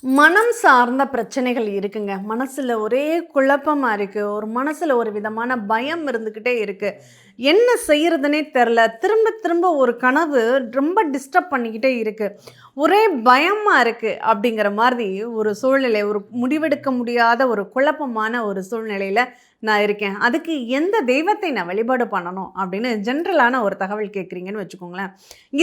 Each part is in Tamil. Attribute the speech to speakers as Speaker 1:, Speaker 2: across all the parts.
Speaker 1: மனம் சார்ந்த பிரச்சனைகள் இருக்குங்க. மனசுல ஒரே குழப்பமா இருக்கு. ஒரு மனசுல ஒரு விதமான பயம் இருந்துகிட்டே இருக்கு. என்ன செய்யறதுன்னே தெரியல. திரும்ப திரும்ப ஒரு கனவு ரொம்ப டிஸ்டர்ப் பண்ணிக்கிட்டே இருக்கு. ஒரே பயமா இருக்கு அப்படிங்கிற மாதிரி ஒரு சூழ்நிலை, ஒரு முடிவெடுக்க முடியாத ஒரு குழப்பமான ஒரு சூழ்நிலையில நான் இருக்கேன். அதுக்கு எந்த தெய்வத்தை நான் வழிபாடு பண்ணணும் அப்படின்னு ஜென்ரலான ஒரு தகவல் கேட்குறீங்கன்னு வச்சுக்கோங்களேன்.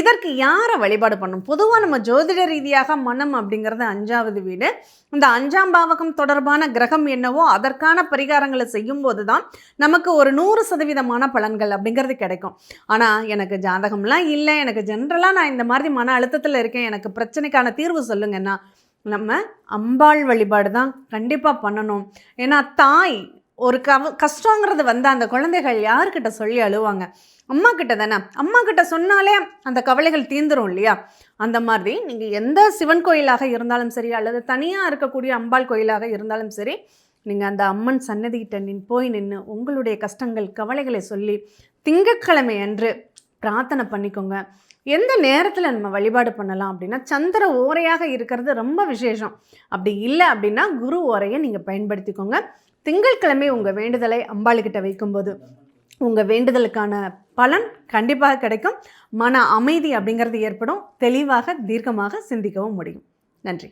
Speaker 1: இதற்கு யாரை வழிபாடு பண்ணணும்? பொதுவா நம்ம ஜோதிட ரீதியாக மனம் அப்படிங்கிறது 5வது வீடு. இந்த 5ஆம் பாவகம் தொடர்பான கிரகம் என்னவோ அதற்கான பரிகாரங்கள செய்யும்போது தான் நமக்கு ஒரு 100% பலன்கள் அப்படிங்கிறது கிடைக்கும். ஆனா எனக்கு ஜாதகம்லாம் இல்ல, எனக்கு ஜென்ரலா நான் இந்த மாதிரி மன அழுத்தத்தில இருக்கேன், எனக்கு பிரச்சனைக்கான தீர்வு சொல்லுங்கன்னா, நம்ம அம்பாள் வழிபாடு தான் கண்டிப்பா பண்ணணும். ஏன்னா தாய் ஒரு கஷ்டங்கிறது வந்தா அந்த குழந்தைகள் யார்கிட்ட சொல்லி அழுவாங்க? அம்மா கிட்ட தானே. அம்மா கிட்ட சொன்னாலே அந்த கவலைகள் தீந்துரும் இல்லையா? அந்த மாதிரி நீங்கள் எந்த சிவன் கோயிலாக இருந்தாலும் சரி, அல்லது தனியாக இருக்கக்கூடிய அம்பாள் கோயிலாக இருந்தாலும் சரி, நீங்கள் அந்த அம்மன் சன்னதிகிட்ட போய் நின்று உங்களுடைய கஷ்டங்கள் கவலைகளை சொல்லி திங்கட்கிழமை அன்று பிரார்த்தனை பண்ணிக்கோங்க. எந்த நேரத்தில் நம்ம வழிபாடு பண்ணலாம் அப்படின்னா, சந்திர ஓரையாக இருக்கிறது ரொம்ப விசேஷம். அப்படி இல்லை அப்படின்னா குரு ஓரையை நீங்கள் பயன்படுத்திக்கோங்க. திங்கட்கிழமை உங்கள் வேண்டுதலை அம்பாளுக்கிட்ட வைக்கும்போது உங்கள் வேண்டுதலுக்கான பலன் கண்டிப்பாக கிடைக்கும். மன அமைதி அப்படிங்கிறது ஏற்படும். தெளிவாக தீர்க்கமாக சிந்திக்கவும் முடியும். நன்றி.